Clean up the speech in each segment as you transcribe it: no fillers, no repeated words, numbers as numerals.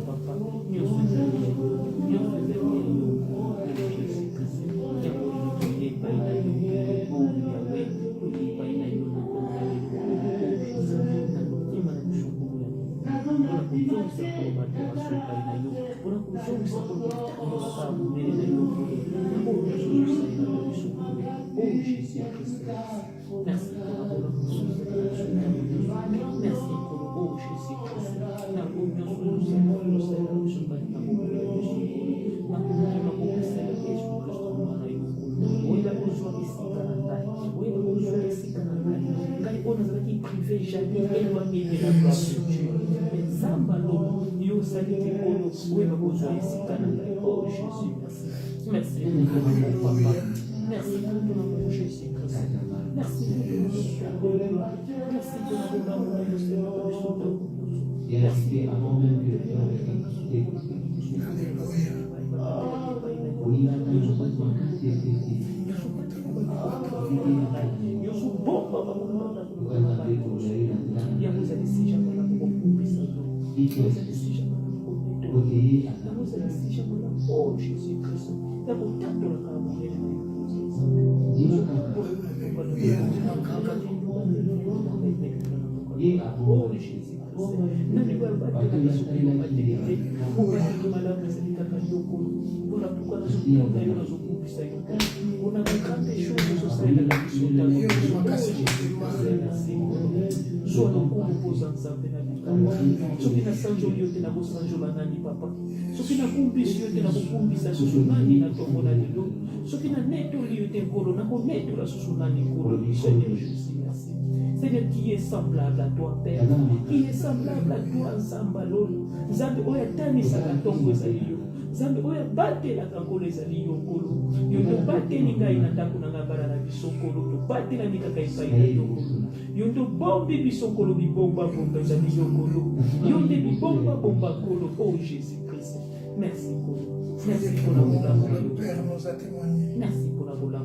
papa, nous sommes merci merci merci pour ton amour, Jésus-Christ. Merci pour ton amour. Merci pour ton amour, Seigneur, qui est semblable à toi, Père, qui est semblable à toi, Zambalon, Zambe oya tani sakatongo ezaliyo, Zambe oya bate la kakolo ezaliyo kolo, yondo bate ni ngai na ndako na ngabara na bisokolo, to bate na mikaka epai na yokolo, yondo bombi bisokolo bibomba bomba ezaliyo kolo, yonde bibomba bomba kolo, oh Jésus-Christ, merci kolo, merci pour la boula. Le Père nous a témoigné. Merci pour la boula.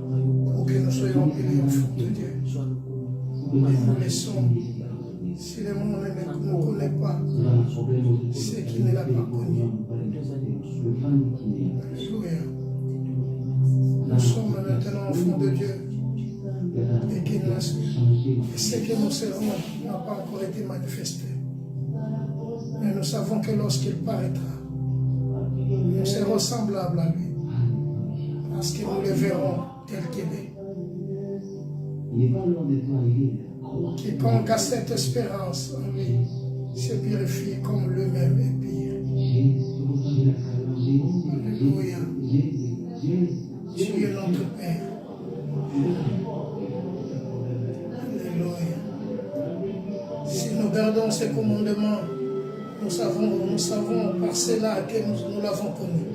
Pour que nous soyons bénis enfants de Dieu. Nous laissons, si le monde ne nous connaît pas, c'est qu'il ne l'a pas connu. Alléluia. Nous sommes maintenant enfants de Dieu. Et ce que nous serons n'a pas encore été manifesté. Mais nous savons que lorsqu'il paraîtra, nous serons semblables à lui. Parce que nous le verrons tel qu'il est. Quiconque a cette espérance en lui se purifie comme lui-même est pire. Alléluia. Tu es notre Père. Alléluia. Si nous gardons ces commandements, nous savons par cela que nous l'avons connu.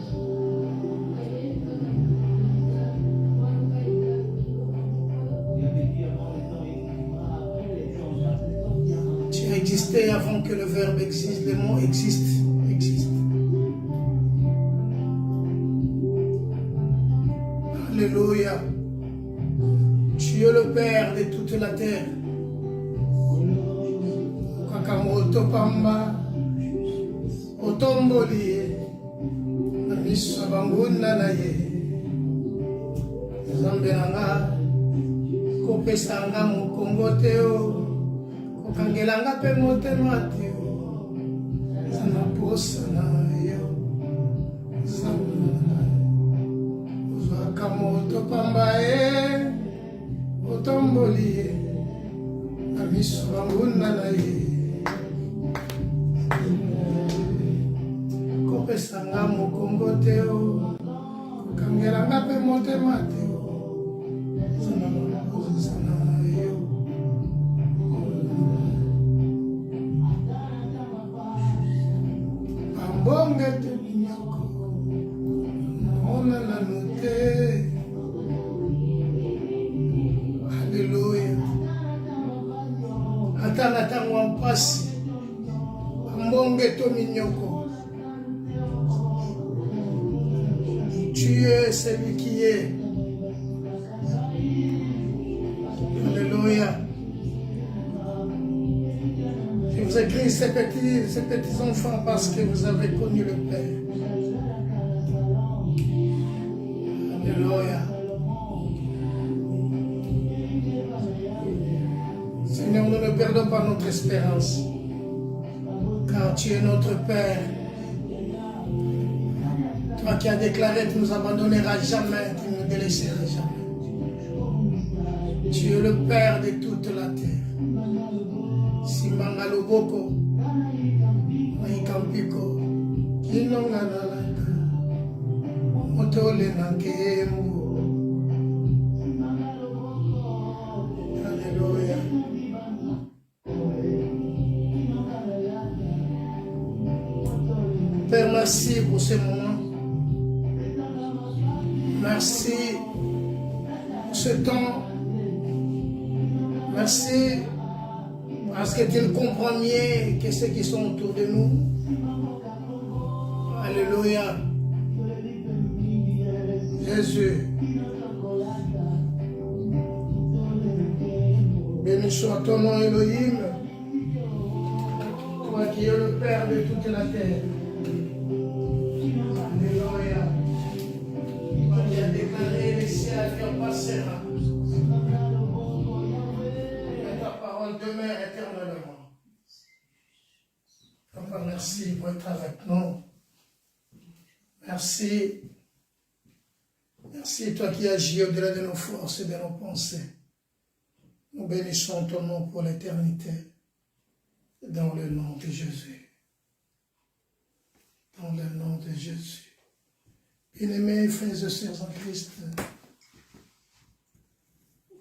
Tu existais avant que le Verbe existe, le mot existe. Alléluia. Tu es le Père de toute la terre. Kakamoto pamba, otomboli, namiso banguna na ye. Zambe nanga, kopesanga mukongo teo, kokangelanga pe motema teo. Zana posa na yo, zambe Kamoto pamba e otomboli e namiso banguna na ye kopesanga mokongo teo kokangelanga pe motema teo zana yo ambonge te binyoko ona na note. Alléluia. Atanga tango mpasi ambonge to minyoko. Tu es celui qui est. Alléluia. Je vous vous écrivez ces petits enfants parce que vous avez connu le Père. Alléluia. Seigneur, nous ne perdons pas notre espérance, car tu es notre Père. Toi qui as déclaré que tu ne nous abandonneras jamais, tu ne nous délaisseras jamais. Tu es le Père de toute la terre. Simanga loboko, maikampiko, kinonga nalaka, motole nankembo. Alléluia. Père, merci pour ce moment. Merci pour ce temps. Merci parce que tu comprends mieux que ceux qui sont autour de nous. Alléluia. Jésus. Béni soit ton nom, Elohim. Toi qui es le Père de toute la terre. Alléluia. Toi qui as déclaré les ciels qui passera. Demeure éternellement. Papa, merci pour être avec nous. Merci. Merci, toi qui agis au-delà de nos forces et de nos pensées. Nous bénissons ton nom pour l'éternité. Dans le nom de Jésus. Dans le nom de Jésus. Bien-aimés frères et sœurs en Christ.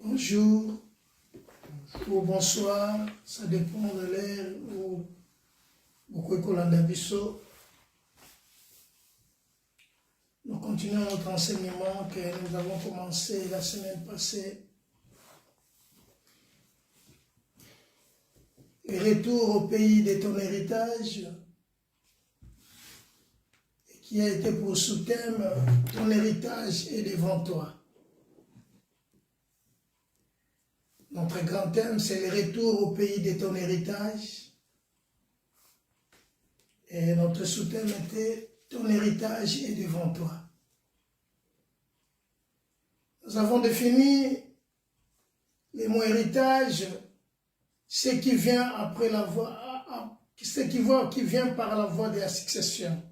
Bonjour. Ou bonsoir, ça dépend de l'heure où beaucoup de Nous continuons notre enseignement que nous avons commencé la semaine passée. Et retour au pays de ton héritage, qui a été pour sous-thème ton héritage est devant toi. Notre grand thème, c'est le retour au pays de ton héritage. Et notre sous-thème était ton héritage est devant toi. Nous avons défini les mots héritage, ce qui vient après la voie, ce qui vient par la voie de la succession.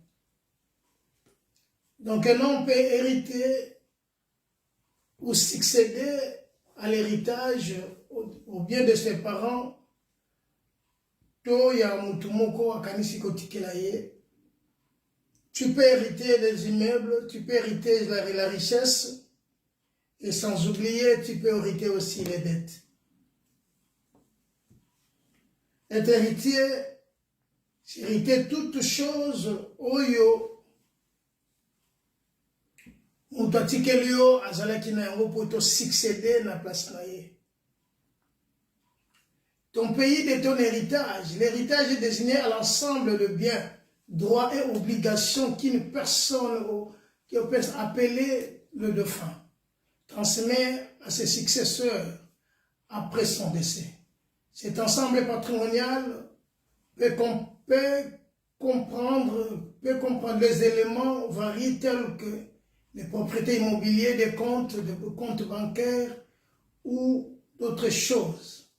Donc un homme peut hériter ou succéder à l'héritage au bien de ses parents. Tu peux hériter des immeubles, tu peux hériter de la richesse, et sans oublier, tu peux hériter aussi les dettes. Être héritier, c'est hériter toutes choses, oyo, Mutatikélio azalaki na yango pour te succéder na place na ye. Ton pays de ton héritage, l'héritage est désigné à l'ensemble de biens, droits et obligations qu'une personne qui peut appeler le défunt transmet à ses successeurs après son décès. Cet ensemble patrimonial peut comprendre les éléments variés tels que les propriétés immobilières, des comptes bancaires ou d'autres choses.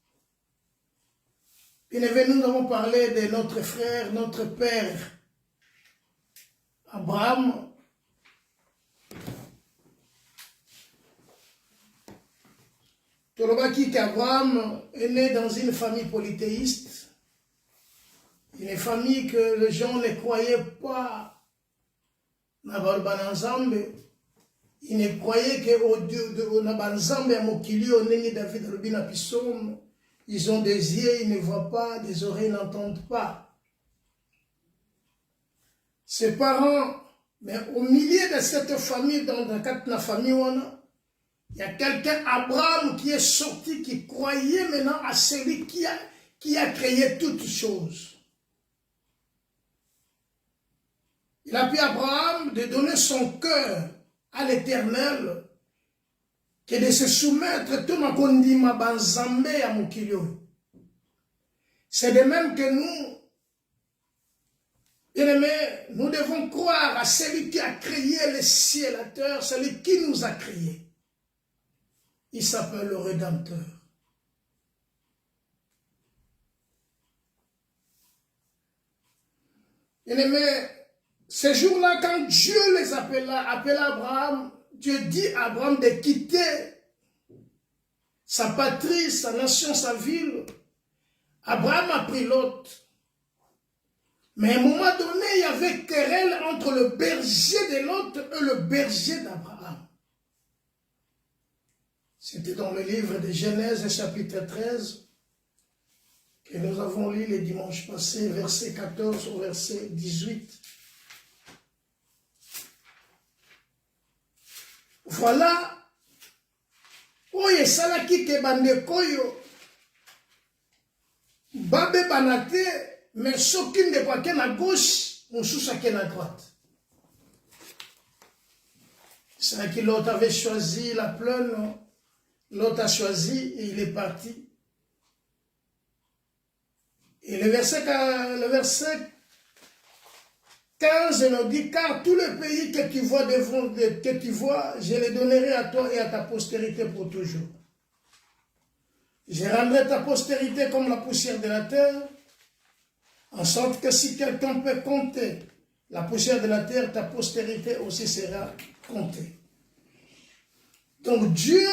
Bien évidemment, nous avons parlé de notre frère, notre père, Abraham. Tolobaki qu'Abraham est né dans une famille polythéiste, une famille que les gens ne croyaient pas na Banzambe. Ils ne croyaient que Nabanzambe à Mokili, au Nengi David Rubina Pissom, ils ont des yeux, ils ne voient pas, des oreilles n'entendent pas. Ses parents, mais au milieu de cette famille, dans la famille, il y a quelqu'un, Abraham, qui est sorti, qui croyait maintenant à celui qui a créé toutes choses. Il a pu Abraham de donner son cœur à l'Éternel, que de se soumettre tout ma kondima banzambe à Mokilio. C'est de même que nous, bien-aimés, nous devons croire à celui qui a créé les cieux et la terre, celui qui nous a créés. Il s'appelle le Rédempteur. Bien-aimés, ces jours-là, quand Dieu les appela Abraham, Dieu dit à Abraham de quitter sa patrie, sa nation, sa ville. Abraham a pris Lot. Mais à un moment donné, il y avait querelle entre le berger de Lot et le berger d'Abraham. C'était dans le livre de Genèse, chapitre 13, que nous avons lu le dimanche passé, verset 14 au verset 18. Voilà. Oye salaki ke bandeko yo babe banate mais soki ndeko ake na gauche mosusu ake na droite. C'est que l'autre avait choisi la plaine, l'autre a choisi et il est parti. Et le verset 15 nous dit, car tout le pays que tu vois je le donnerai à toi et à ta postérité pour toujours. Je rendrai ta postérité comme la poussière de la terre, en sorte que si quelqu'un peut compter la poussière de la terre, ta postérité aussi sera comptée. Donc Dieu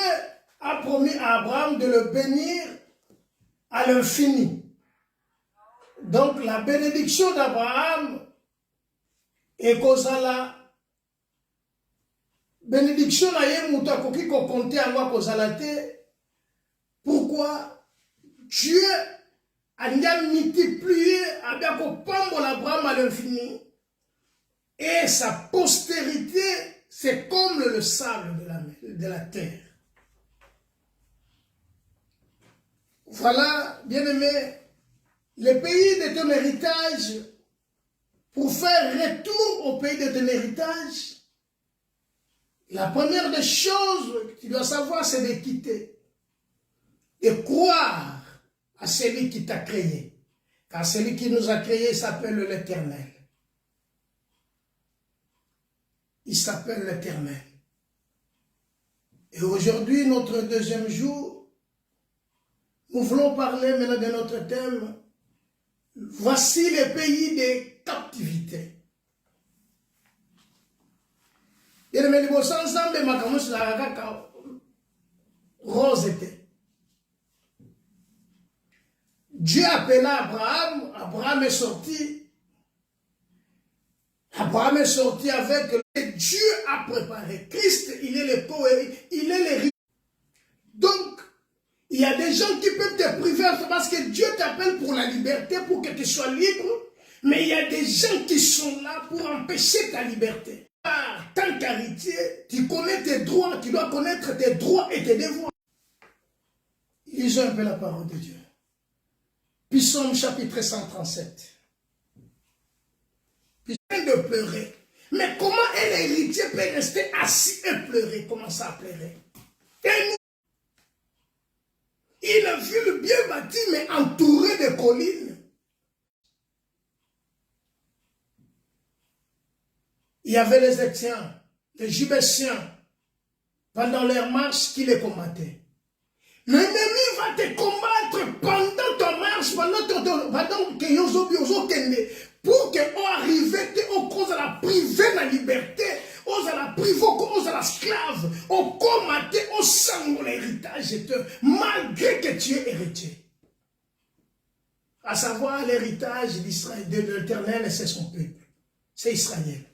a promis à Abraham de le bénir à l'infini. Donc la bénédiction d'Abraham et kozala bénédiction na ye mutu akoki kokonte yango kozala te. Pourquoi? Dieu a multiplié avec kopambola Abraham à l'infini et sa postérité c'est comme le sable de la terre. Voilà, bien-aimé, le pays de ton héritage. Pour faire retour au pays de ton héritage, la première des choses que tu dois savoir, c'est de quitter. De croire à celui qui t'a créé. Car celui qui nous a créé s'appelle l'Éternel. Il s'appelle l'Éternel. Et aujourd'hui, notre deuxième jour, nous voulons parler maintenant de notre thème. Voici les pays de captivité. Dieu appela Abraham, Abraham est sorti. Abraham est sorti avec ce que Dieu a préparé. Christ, il est le poète, il est le. Donc, il y a des gens qui peuvent te priver parce que Dieu t'appelle pour la liberté, pour que tu sois libre. Mais il y a des gens qui sont là pour empêcher ta liberté. En tant qu'héritier, tu connais tes droits, tu dois connaître tes droits et tes devoirs. Lisons un peu la parole de Dieu. Psaume chapitre 137. Puis de pleurer. Mais comment un héritier peut rester assis et pleurer? Comment ça pleurer? Une ville bien bâtie, mais entourée de collines. Il y avait les Étiens, les Gibéciens, pendant leur marche qui les combattaient. L'ennemi va te combattre pendant ton marche, pendant que yozo kende, pour que on arrive, on cause la priver de la liberté, on la priver, on la esclave, on combattre, on sang l'héritage, malgré que tu es héritier. À savoir l'héritage d'Israël, de l'Éternel, c'est son peuple, c'est Israël.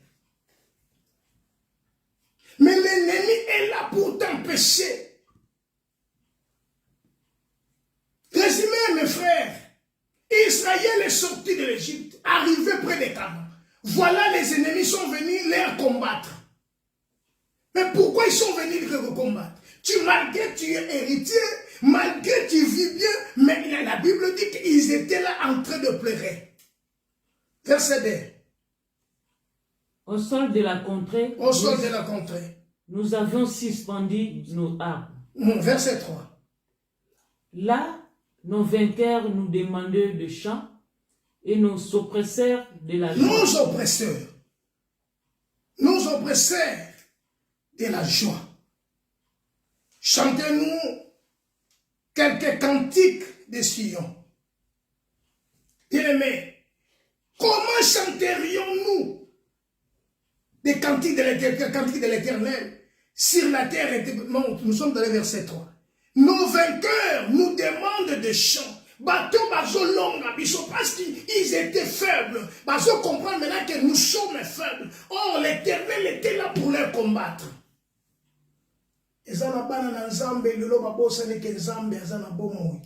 Mais l'ennemi est là pour t'empêcher. Résumé, mes frères, Israël est sorti de l'Égypte, arrivé près des Canaan. Voilà, les ennemis sont venus les combattre. Mais pourquoi ils sont venus les combattre? Malgré que tu es héritier, malgré que tu vis bien, mais la Bible dit qu'ils étaient là en train de pleurer. Verset 2. Au sol de la contrée, nous avions suspendu nos armes. Verset 3. Là, nos vainqueurs nous demandaient de chant et nos oppresseurs de la joie. Nos oppresseurs de la joie. Chantez-nous quelques cantiques de Sion. Bien-aimés, comment chanterions-nous des cantiques de l'Éternel sur la terre? Nous sommes dans le verset 3. Nos vainqueurs nous demandent de chants. Bateau bazo longa biso parce qu'ils étaient faibles. Bazo comprend maintenant que nous sommes faibles. Or l'Éternel était là pour les combattre. Ezana bana na nzambe lelo babosa neke nzambe azana bomoi.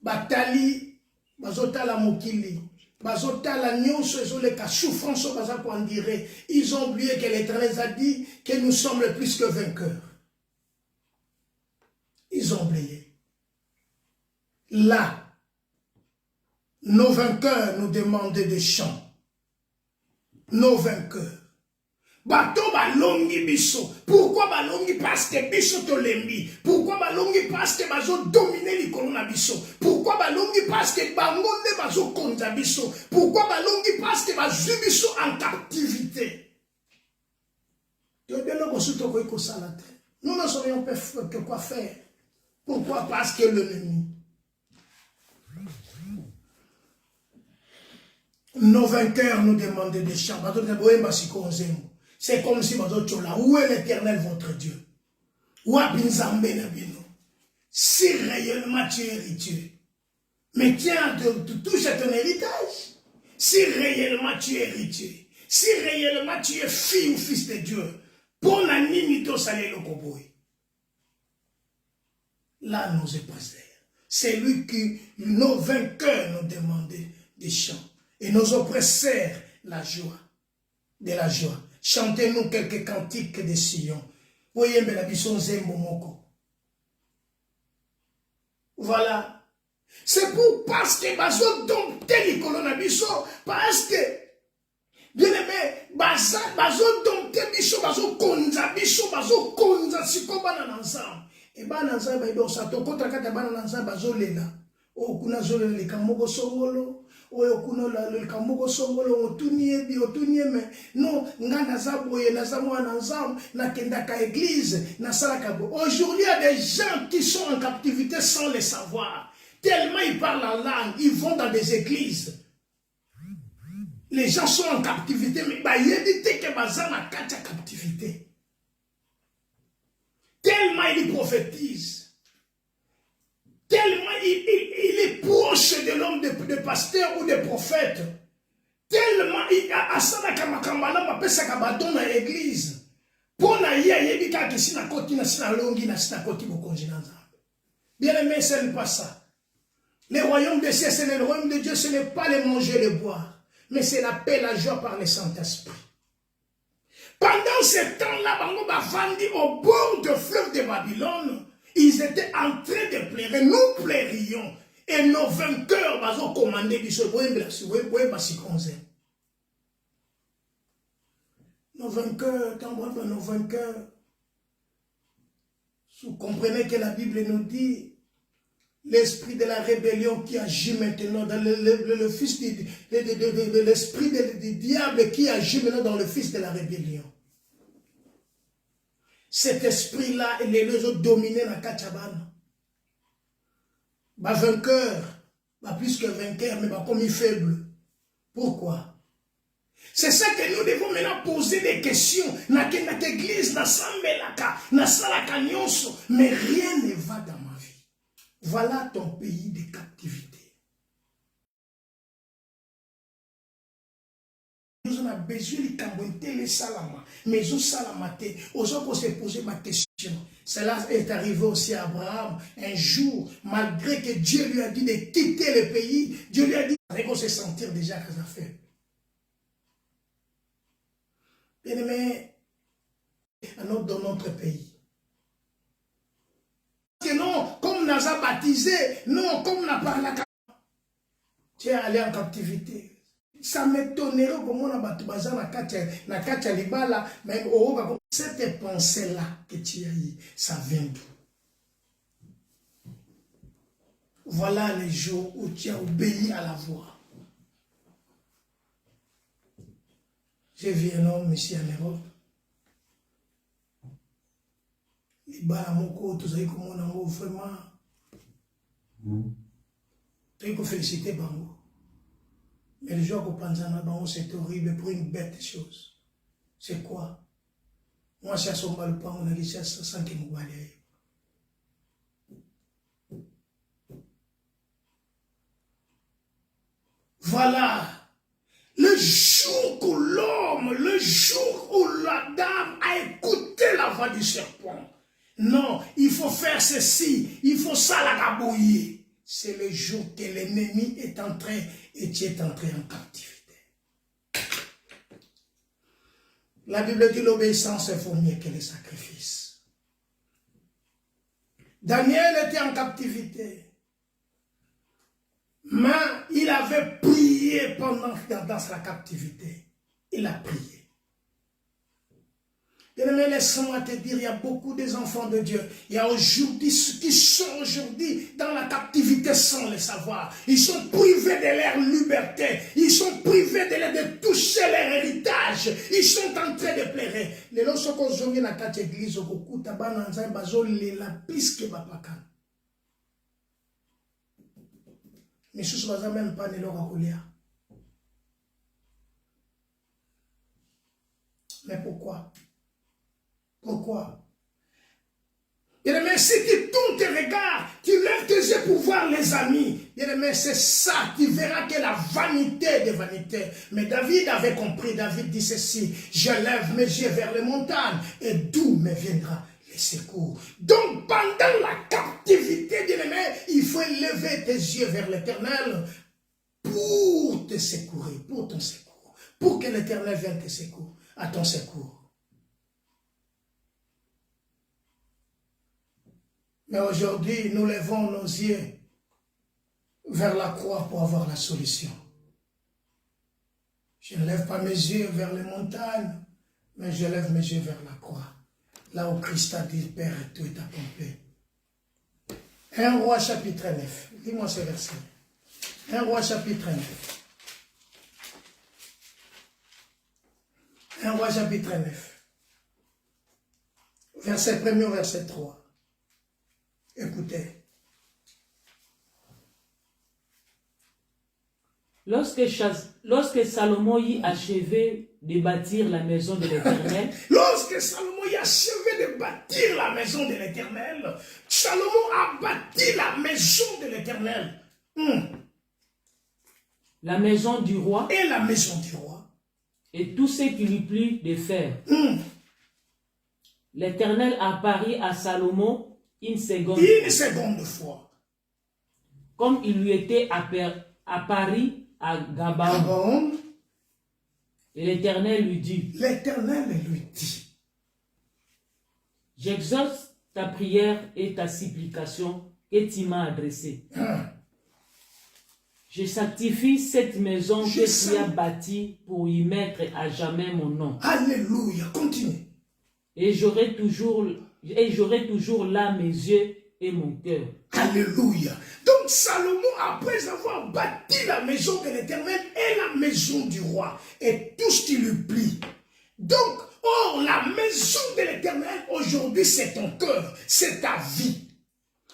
Batali bazotala mokili. Bazotala nyonso ezoleka souffrance baza ko andire. Ils ont oublié que l'Éternel a dit que nous sommes le plus que vainqueurs. Ils ont oublié. Là, nos vainqueurs nous demandent des chants. Nos vainqueurs. Bato balongi biso. Pourquoi balongi? Parce que biso tolembi. Pourquoi balongi? Parce que bazo dominer likolo na biso. Pourquoi balongi? Parce que bangonde bazo konza biso. Pourquoi balongi? Parce que bazu biso en captivité. Nous ne saurions pas que quoi faire. Pourquoi? Parce que l'ennemi. Nos vainqueurs nous demandent des chants. C'est comme si où est l'Éternel votre Dieu? Si réellement tu es héritier, mais tiens, touche à ton héritage. Si réellement tu es héritier, si réellement tu es fille ou fils de Dieu, pour la nimito salé le koboy. Là, nous est passé. C'est lui qui, nos vainqueurs, nous demandaient des chants. Et nos oppresseurs, la joie, de la joie. Chantez-nous quelques cantiques de Sion. Voyez, mais la bison zembo moko. Voilà. C'est pour parce que bazo dompté likolo na biso, parce que bien aimé, bazo dompté biso, bazo konza biso, bazo konza siko bana ensemble. Et bana ensemble ba do sa to kota kata bana ensemble bazo lela. O kuna zo lela likamoko songolo. Oyo kuno la likamoko songolo otunie me non ngana za boye na za mwana ensemble na kenda ka église na sala ka. Aujourd'hui il y a des gens qui sont en captivité sans le savoir. Tellement ils parlent en langue, ils vont dans des églises. Les gens sont en captivité, mais bah il dit que baza na kacha captivité. Tellement ils prophétisent. Tellement il est proche de l'homme de pasteur ou de prophète. Tellement il a asana kamakambala mapesa kabadon na église. Pona ya yebika que si na koti na sina longi na sina koti bokonji na nzambe. Bien aimé, ce n'est pas ça. Le royaume de cieux, c'est le royaume de Dieu, ce n'est pas le manger, le boire, mais c'est la paix, la joie par le Saint-Esprit. Pendant ce temps-là, Bango Bafandi, au bord du fleuve de Babylone, ils étaient en train de pleurer. Nous pleurions. Et nos vainqueurs, ont commandé du sol. Nos vainqueurs, quand on voit nos vainqueurs, vous comprenez que la Bible nous dit l'esprit de la rébellion qui agit maintenant dans le fils de l'esprit du diable qui agit maintenant dans le fils de la rébellion. Cet esprit-là, il est les autres dominés dans Kachabana. Bah vainqueur, bah plus que vainqueur, mais bah comme il faible. Pourquoi? C'est ça que nous devons maintenant poser des questions. Dans notre église, dans Sambelaka, dans Salaka Nyonso, mais rien ne va dans ma vie. Voilà ton pays de captivité. Nous avons besoin de camboiter les salama, mais nous salamate. Aujourd'hui, on se poser ma question. Cela est arrivé aussi à Abraham. Un jour, malgré que Dieu lui a dit de quitter le pays, Dieu lui a dit qu'on se sentir déjà à sa fait. Bien aimé, dans notre pays. Que non, comme on a baptisé, non, comme on n'a pas la tu es allé en captivité. Ça m'étonnerait comment on a baptisé na katia libala, mais cette pensée-là que tu as eu, ça vient d'où? Voilà les jours où tu as obéi à la voix. J'ai vu un homme ici en Europe. Les balamoko, tout ça, comment vraiment. Tu peux féliciter Bango. Mais le jour qu'on pense à Bango, c'est horrible pour une bête chose. C'est quoi? Moi, si à son balpan, on a dit ça sans qu'il nous balaye. Voilà. Le jour où l'homme, le jour où la dame a écouté la voix du serpent. Non, il faut faire ceci, il faut ça la gabouiller. C'est le jour que l'ennemi est entré et tu es entré en captivité. La Bible dit l'obéissance est mieux que les sacrifices. Daniel était en captivité. Mais il avait prié pendant dans sa captivité. Il a prié. Bien-aimé, laisse-moi te dire, il y a beaucoup des enfants de Dieu. Il y a aujourd'hui ceux qui sont aujourd'hui dans la captivité sans le savoir. Ils sont privés de leur liberté. Ils sont privés de toucher leur héritage. Ils sont en train de pleurer. Les lorsqu'on sont dans la église, on écoute la pisque bapaka. Mais ce ne sont même pas de leur couleur. Mais pourquoi? Pourquoi? Bien-aimé, si tu tournes tes regards, tu lèves tes yeux pour voir les amis. Bien-aimé, c'est ça, tu verras que la vanité des vanités. Mais David avait compris, David dit ceci, je lève mes yeux vers les montagnes, et d'où me viendra les secours. Donc, pendant la captivité, bien-aimé, il faut lever tes yeux vers l'Éternel pour te secourir, pour ton secours. Pour que l'Éternel vienne te secourir, à ton secours. Mais aujourd'hui, nous levons nos yeux vers la croix pour avoir la solution. Je ne lève pas mes yeux vers les montagnes, mais je lève mes yeux vers la croix. Là où Christ a dit, Père, tout est accompli. 1 Roi chapitre 9. Dis-moi ce verset. 1 Roi chapitre 9. 1 Roi chapitre 9. Verset 1er au verset 3. Écoutez. Lorsque Salomon y achevait de bâtir la maison de l'Éternel, lorsque Salomon y achevait de bâtir la maison de l'Éternel, Salomon a bâti la maison de l'Éternel. La maison du roi et la maison du roi et tout ce qui lui plut de faire. L'Éternel apparut à Salomon une seconde fois. Comme il lui était apparu à Gabaon. Et l'Éternel lui dit. J'exauce ta prière et ta supplication que tu m'as adressée. Je sanctifie cette maison que tu as bâtie pour y mettre à jamais mon nom. Alléluia, continue. Et j'aurai toujours là mes yeux et mon cœur. Alléluia. Donc Salomon, après avoir bâti la maison de l'Éternel et la maison du roi, et tout ce qui lui plie. Donc, la maison de l'Éternel, aujourd'hui, c'est ton cœur, c'est ta vie.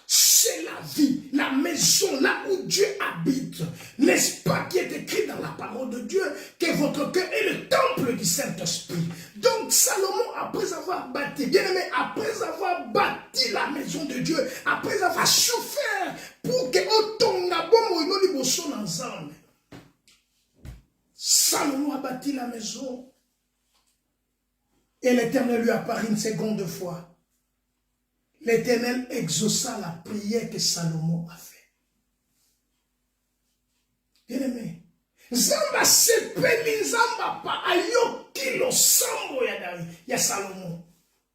C'est la vie, la maison, là où Dieu habite. N'est-ce pas qui est écrit dans la parole de Dieu que votre cœur est le temple du Saint-Esprit. Donc Salomon, après avoir bâti, bien aimé, après avoir bâti la maison de Dieu, après avoir souffert pour que ensemble, Salomon a bâti la maison et l'Éternel lui apparut une seconde fois. L'Éternel exauça la prière que Salomon a fait. Bien-aimé, Zamba sepeli Zamba pa ayoki lo sambo ya Salomon.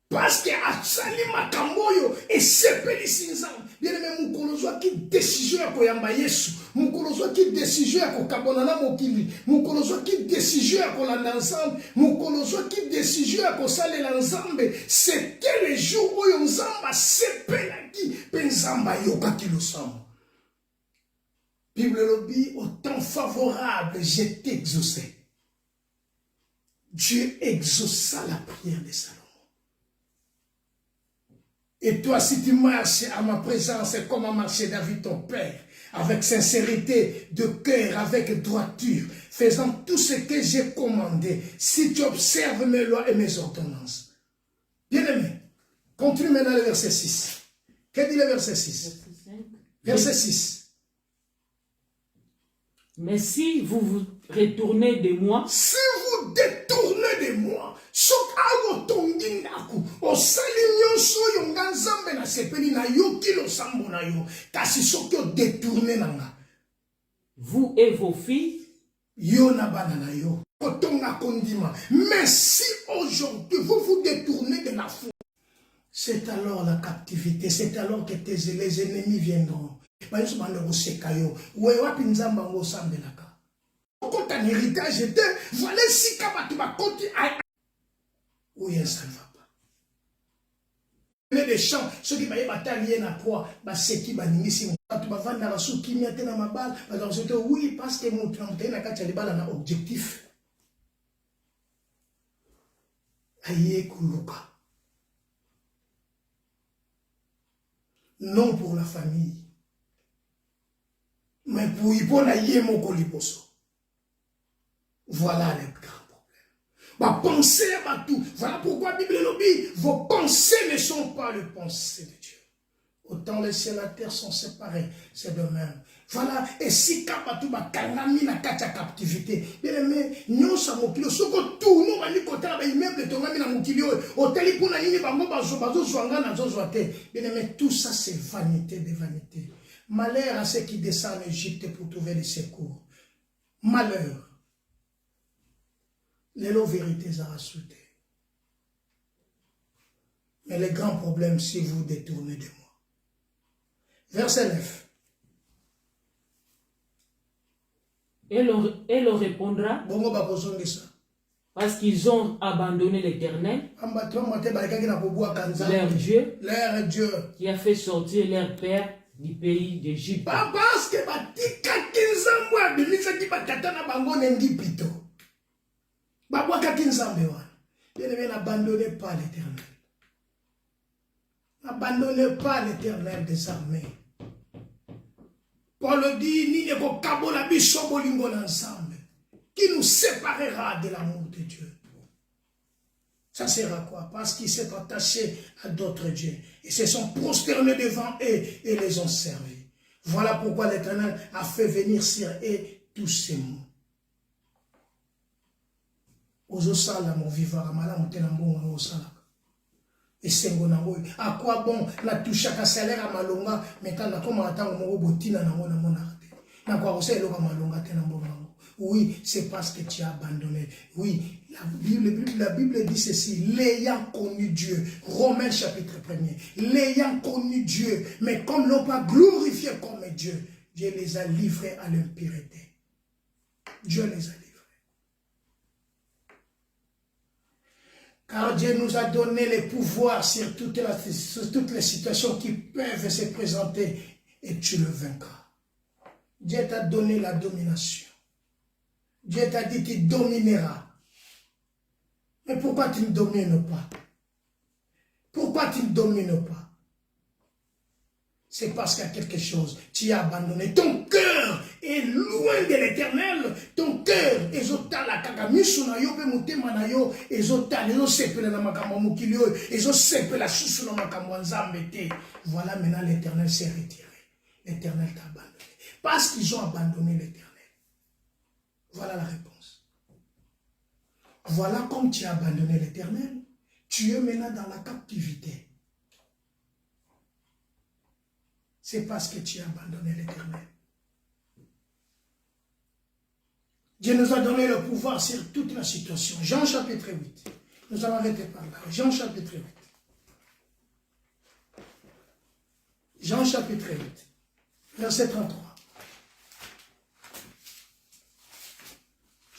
Parce que asali makamboyo et sepeli sinzamba. Bien-aimé, mukolozwa ki décision ya koyamba Yesu. Mukolozwa ki décision ya kokabona na mokili. Mukolozwa ki décision ya kolanda ensemble. Mukolozwa ki décision ya kosalela ensemble. C'était le jour où Nzamba sepelaki pe Nzamba yokaki lo sambo. Bible lobby, au temps favorable, j'ai exaucé. Dieu exauça la prière de Salomon. Et toi, si tu marches à ma présence, c'est comme a marché David, ton père, avec sincérité de cœur, avec droiture, faisant tout ce que j'ai commandé, si tu observes mes lois et mes ordonnances. Bien-aimé, continue maintenant le verset 6. Qu'est-ce dit le verset 6? Verset 6. Mais si vous vous retournez de moi, si vous détournez de moi, vous et vos filles, mais si aujourd'hui vous vous détournez de la foi, c'est alors la captivité, c'est alors que les ennemis viendront. Quand un héritage était, voilà si oui, ça ne va pas. Des champs, ceux qui m'avaient bataillé na quoi, c'est qui banimisi, tu vas vendre la soupe qui m'y dans ma balle, oui, parce que mon un objectif. Aïe, Koulouka. Non pour la famille, mais pour Ypona Yemoko Liboso. Voilà les grands problèmes. Pensez à tout. Voilà pourquoi la Bible dit, vos pensées ne sont pas les pensées de Dieu. Autant les cieux et la terre sont séparés, c'est de même. Voilà, et si Kabatou Kangami na katia captivité, bien aimé, nous sommes au kilo, ce que tout, nous, on va dire côté là, immeuble de Tongami na Moukilio, hôtel pour la ligne, bango, bazo, swanga, na zozoate. Bien aimé, tout ça c'est vanité de vanité. Malheur à ceux qui descendent en Égypte pour trouver les secours. Malheur. Les lots vérités à rassouter. Mais le grand problème, si vous détournez de moi. Verset 9. elle leur répondra, parce qu'ils ont abandonné l'Éternel, leur Dieu, qui a fait sortir leur père du pays d'Égypte. Parce que n'abandonnez pas l'Éternel. N'abandonnez pas l'Éternel des armées. Paul dit, qui nous séparera de l'amour de Dieu. Ça sert à quoi? Parce qu'ils s'est attaché à d'autres dieux. Ils se sont prosternés devant eux et les ont servis. Voilà pourquoi l'Éternel a fait venir sur eux tous ces mots. Ozosala mon vivara malamu tena mbongo osala. Esengo na ngoy. À quoi bon la touche à salaire à malonga maintenant comme attendre mon botina na mona mona. Na quoi aussi le malonga tena mbongo. Oui, c'est parce que tu as abandonné. Oui, la Bible dit ceci, l'ayant connu Dieu, Romains chapitre 1er, l'ayant connu Dieu, mais comme n'ont pas glorifié comme Dieu, Dieu les a livrés à l'impureté. Dieu les a livrés. Car Dieu nous a donné le pouvoir sur toutes les situations qui peuvent se présenter et tu le vaincras. Dieu t'a donné la domination. Dieu t'a dit tu domineras. Mais pourquoi tu ne domines pas? Pourquoi tu ne domines pas? C'est parce qu'il y a quelque chose. Tu as abandonné. Ton cœur est loin de l'Éternel. Ton cœur est la kakamisu na yo pe mutema na yo ezotala ezosepela na makambo mukilio ezosepela susu na makambo nzambe te. Voilà maintenant l'Éternel s'est retiré. L'Éternel t'a abandonné. Parce qu'ils ont abandonné l'Éternel. Voilà la réponse. Voilà comme tu as abandonné l'Éternel. Tu es maintenant dans la captivité. C'est parce que tu as abandonné l'Éternel. Dieu nous a donné le pouvoir sur toute la situation. Jean chapitre 8. Nous allons arrêter par là. Jean chapitre 8. Jean chapitre 8. Verset 33.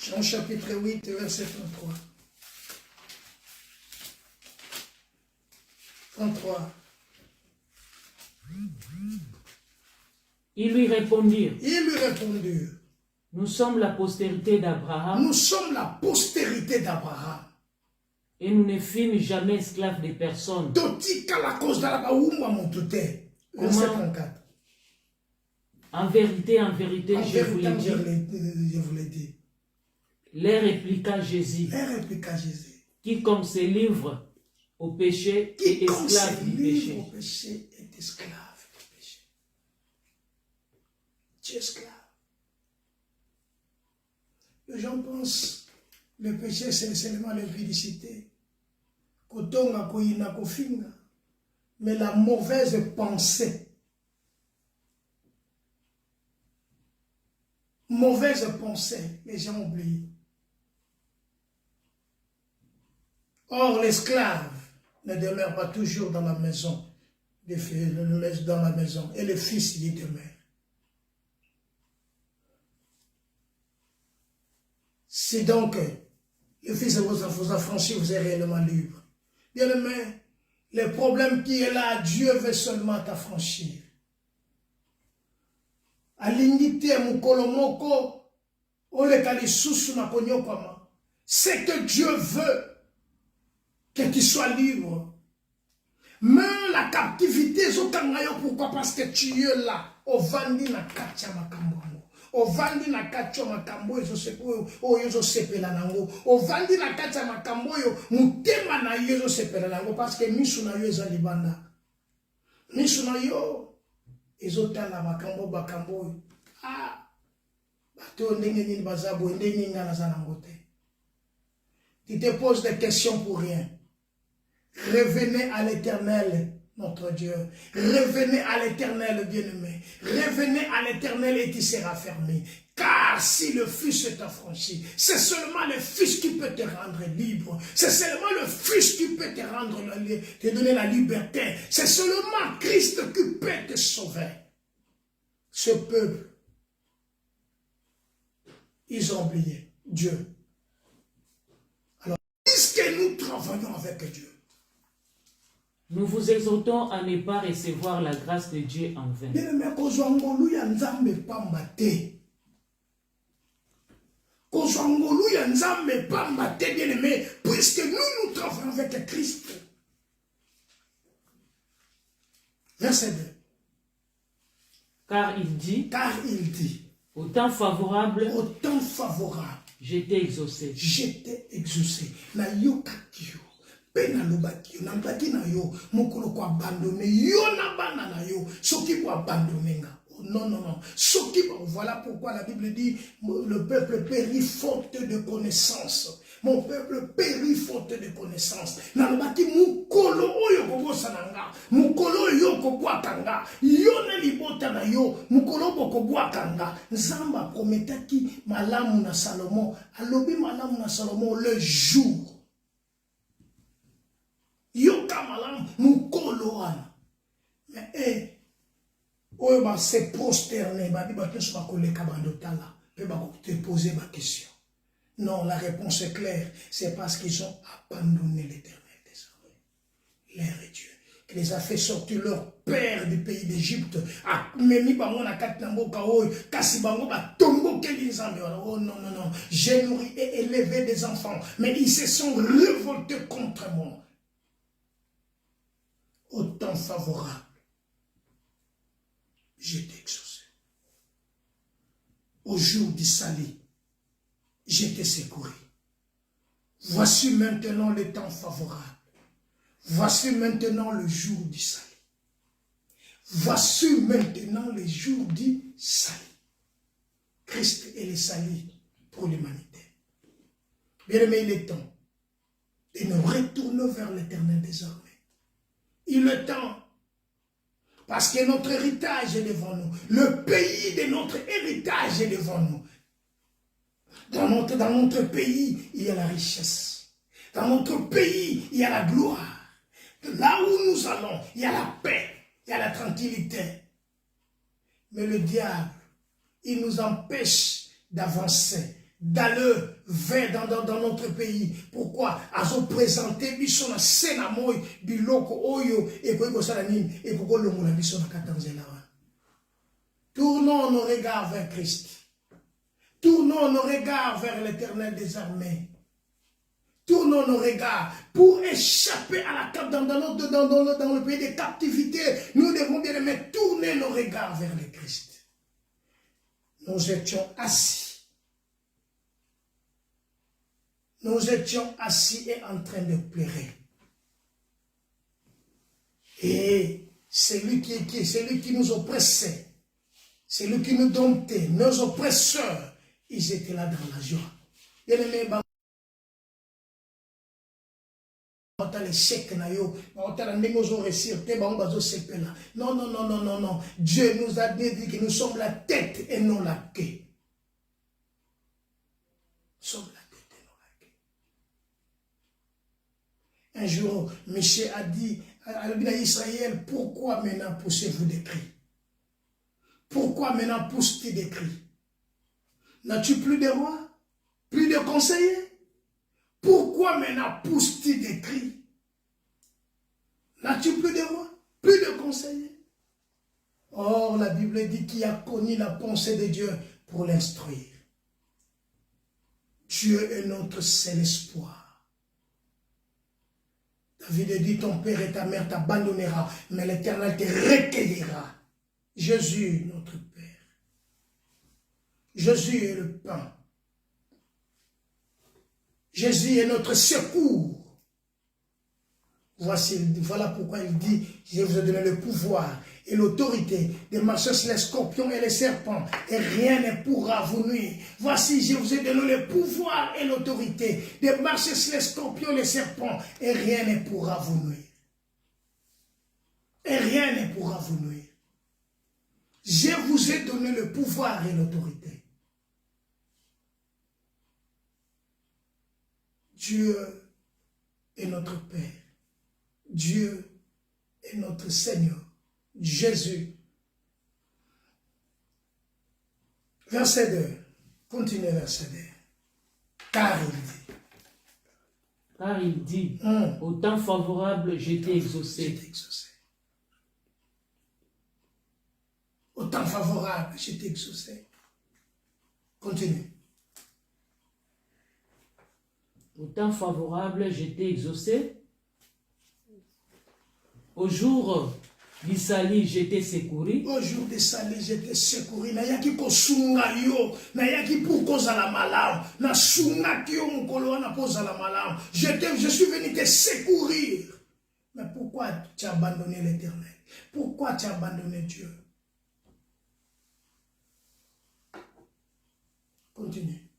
Jean chapitre 8, verset 33. 33. Ils lui répondirent. Ils lui répondirent. Nous sommes la postérité d'Abraham. Nous sommes la postérité d'Abraham. Et nous ne fîmes jamais esclaves des personnes. Verset 34. En vérité, je vous l'ai dit. Je vous l'ai dit. Les répliqua Jésus. Quiconque se livre au péché est esclave du péché. Est esclave du péché. Tu es esclave. Les gens pensent que le péché c'est seulement l'impudicie. Mais la mauvaise pensée. Mauvaise pensée, les gens oublient. Or, l'esclave ne demeure pas toujours dans la maison, et le fils y demeure. Si donc le fils vous affranchit, vous êtes réellement libre. Bien-aimé, le problème qui est là, Dieu veut seulement t'affranchir. C'est que Dieu veut que tu sois libre. Mais la captivité, pourquoi? Parce que tu es là. Au vandi na kacha makambo. Au vandi na kacha makambo. Yozo sepela nango. Au vandi na kacha makambo. Mutema na yozo sepela nango. Parce que misu na yo eza libanda. Misu na yo. Ezota la makambo bakambo. Ah. Bato ndenge nini bazabo. Ndenge nga na zanangote. Tu te poses des questions pour rien. Revenez à l'Éternel, notre Dieu. Revenez à l'Éternel, bien-aimé. Revenez à l'Éternel et tu seras fermé. Car si le Fils est affranchi, c'est seulement le Fils qui peut te rendre libre. C'est seulement le Fils qui peut te rendre, te donner la liberté. C'est seulement Christ qui peut te sauver. Ce peuple, ils ont oublié Dieu. Alors, puisque nous travaillons avec Dieu, nous vous exhortons à ne pas recevoir la grâce de Dieu en vain. Puisque nous travaillons avec Christ. Verset 2. Car il dit, au temps favorable, j'étais exaucé. Na yokatio. Pena lobaki yo, nambaki na yo, mokolo ko abandonné, yo na bana na yo, soki ko abandonné nga. Oh, non, non, non. Soki, voilà pourquoi la Bible dit, le peuple périt faute de connaissance. Mon peuple périt faute de connaissance. Nambaki mukolo oyo kobosa nanga, mukolo yo kobwakanga, yo na libota na yo, mukolo bokobwakanga. Nzamba prometaki malamu na Salomon, alobi malamu na Salomon le jour. Yoka malam mukolo wana. Mais oyo ba se prosterner ba di ba tous ba koleka bandotala pe ba te poser ma question. Non, la réponse est claire, c'est parce qu'ils ont abandonné l'Éternel des armées. L'air est Dieu. Qui les a fait sortir leur père du pays d'Égypte. A memi bango na kati na mboka oyo kasi bango ba tombo keli nzambe. Oh non non non, j'ai nourri et élevé des enfants, mais ils se sont révoltés contre moi. Au temps favorable, j'étais exaucé. Au jour du salut, j'étais secouru. Voici maintenant le temps favorable. Voici maintenant le jour du salut. Voici maintenant le jour du salut. Christ est le salut pour l'humanité. Bien-aimé, il est temps de nous retourner vers l'Éternel des armées. Il est temps, parce que notre héritage est devant nous. Le pays de notre héritage est devant nous. Dans notre pays, il y a la richesse. Dans notre pays, il y a la gloire. Là où nous allons, il y a la paix, il y a la tranquillité. Mais le diable, il nous empêche d'avancer, d'aller vers dans notre pays. Pourquoi? Azo présenter biso na sena moy biloko oyo et ko sala nini et ko longola biso na katanzela. Tournons nos regards vers Christ. Tournons nos regards vers l'Éternel des armées. Tournons nos regards pour échapper à la dans le pays des captivités. Nous devons bien aimer tourner nos regards vers le Christ. Nous étions assis. Nous étions assis et en train de pleurer. Et celui qui nous oppressait, celui qui nous domptait, nos oppresseurs, ils étaient là dans la joie. Bien-aimé, non, non, non, non, non, non. Dieu nous a dit que nous sommes la tête et non la queue. Nous sommes la tête et non la queue. Un jour, Michel a dit à Israël, pourquoi maintenant poussez-vous des cris? Pourquoi maintenant pousses-tu des cris? N'as-tu plus de rois? Plus de conseillers? Pourquoi maintenant pousses-tu des cris? N'as-tu plus de rois? Plus de conseillers? Or, la Bible dit qu'il a connu la pensée de Dieu pour l'instruire. Dieu est notre seul espoir. David dit, ton père et ta mère t'abandonnera, mais l'Éternel te recueillera. Jésus, notre Père. Jésus est le pain. Jésus est notre secours. Voilà pourquoi il dit, je vous ai donné le pouvoir et l'autorité de marcher sur les scorpions et les serpents, et rien ne pourra vous nuire. Voici, je vous ai donné le pouvoir et l'autorité de marcher sur les scorpions et les serpents, et rien ne pourra vous nuire. Et rien ne pourra vous nuire. Je vous ai donné le pouvoir et l'autorité. Dieu est notre Père. Dieu est notre Seigneur. Jésus. Verset 2. Continuez verset 2. Car il dit. Au temps favorable, j'étais exaucé. Au temps favorable, j'étais exaucé. Continue. Au temps favorable, j'étais exaucé. Au jour du salut, j'étais secouru. Au jour du salut, j'étais secouru. Nayaki ko sunga yo, nayaki pour cause à la malam, na sunga ki yo mukolo na cause à la malam. Je suis venu te secourir. Mais pourquoi tu as abandonné l'Éternel? Pourquoi tu as abandonné Dieu? Continue.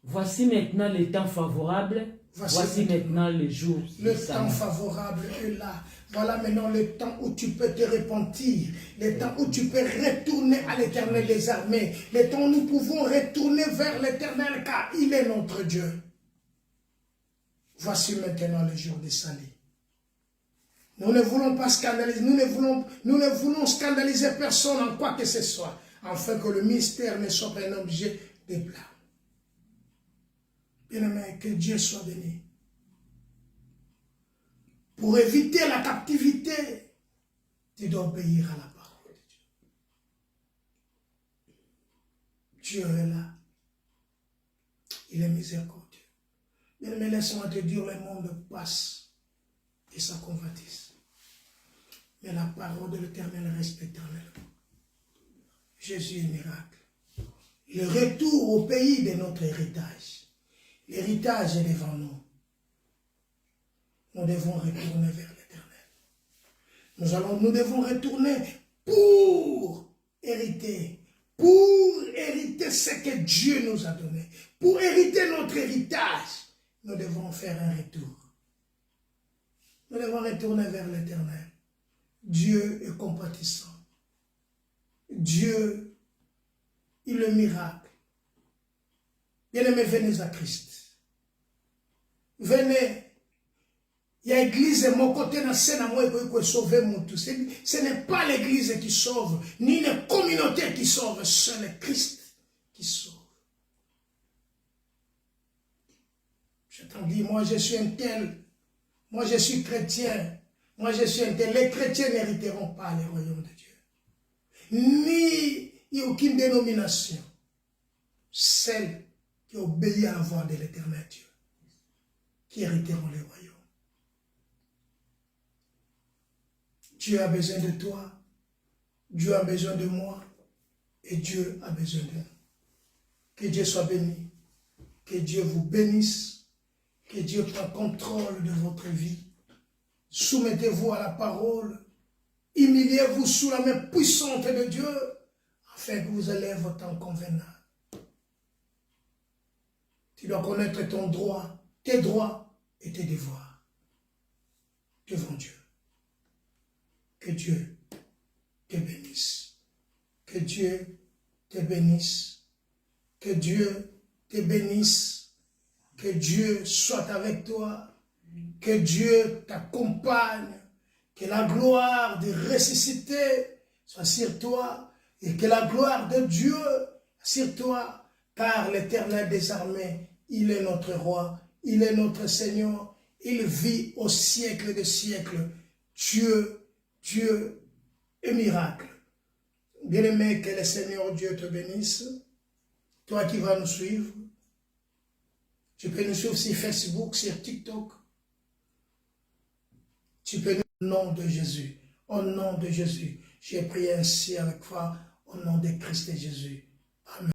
Voici maintenant le temps favorable. Voici maintenant le jour. Le temps favorable est là. Voilà maintenant le temps où tu peux te repentir. Le temps où tu peux retourner à l'Éternel des armées. Le temps où nous pouvons retourner vers l'Éternel car il est notre Dieu. Voici maintenant le jour du salut. Nous ne voulons pas scandaliser. Nous ne voulons scandaliser personne en quoi que ce soit. Afin que le mystère ne soit pas un objet de blâme. Bien-aimé, que Dieu soit béni. Pour éviter la captivité, tu dois obéir à la parole de Dieu. Dieu est là. Il est miséricordieux. Bien-aimé, laisse-moi te dire, le monde passe et sa convoitise. Mais la parole de l'Éternel reste éternelle. Jésus est miracle. Le retour au pays de notre héritage. L'héritage est devant nous. Nous devons retourner vers l'Éternel. Nous devons retourner pour hériter ce que Dieu nous a donné. Pour hériter notre héritage, nous devons faire un retour. Nous devons retourner vers l'Éternel. Dieu est compatissant. Dieu, il est miracle. Bien-aimés, venez à Christ. Venez. Il y a l'église, mon côté, ce n'est pas l'église qui sauve, ni une communauté qui sauve, c'est le Christ qui sauve. Je t'en dis, moi je suis un tel, moi je suis chrétien, moi je suis un tel. Les chrétiens n'hériteront pas le royaume de Dieu. Ni Il n'y a aucune dénomination. Celle qui obéit à la voix de l'Éternel Dieu, qui hériteront les royaumes. Dieu a besoin de toi, Dieu a besoin de moi, et Dieu a besoin de nous. Que Dieu soit béni, que Dieu vous bénisse, que Dieu prenne contrôle de votre vie. Soumettez-vous à la parole, humiliez-vous sous la main puissante de Dieu, afin que vous ayez votre temps convenable. Tu dois connaître ton droit, tes droits et tes devoirs devant Dieu. Que Dieu te bénisse. Que Dieu te bénisse. Que Dieu te bénisse. Que Dieu soit avec toi. Que Dieu t'accompagne. Que la gloire de ressusciter soit sur toi. Et que la gloire de Dieu sur toi. Car l'Éternel des armées, il est notre roi. Il est notre Seigneur. Il vit au siècle des siècles. Dieu est miracle. Bien-aimé, que le Seigneur Dieu te bénisse. Toi qui vas nous suivre, tu peux nous suivre sur Facebook, sur TikTok. Tu peux nous au nom de Jésus. Au nom de Jésus. J'ai prié ainsi avec foi, au nom de Christ et Jésus. Amen.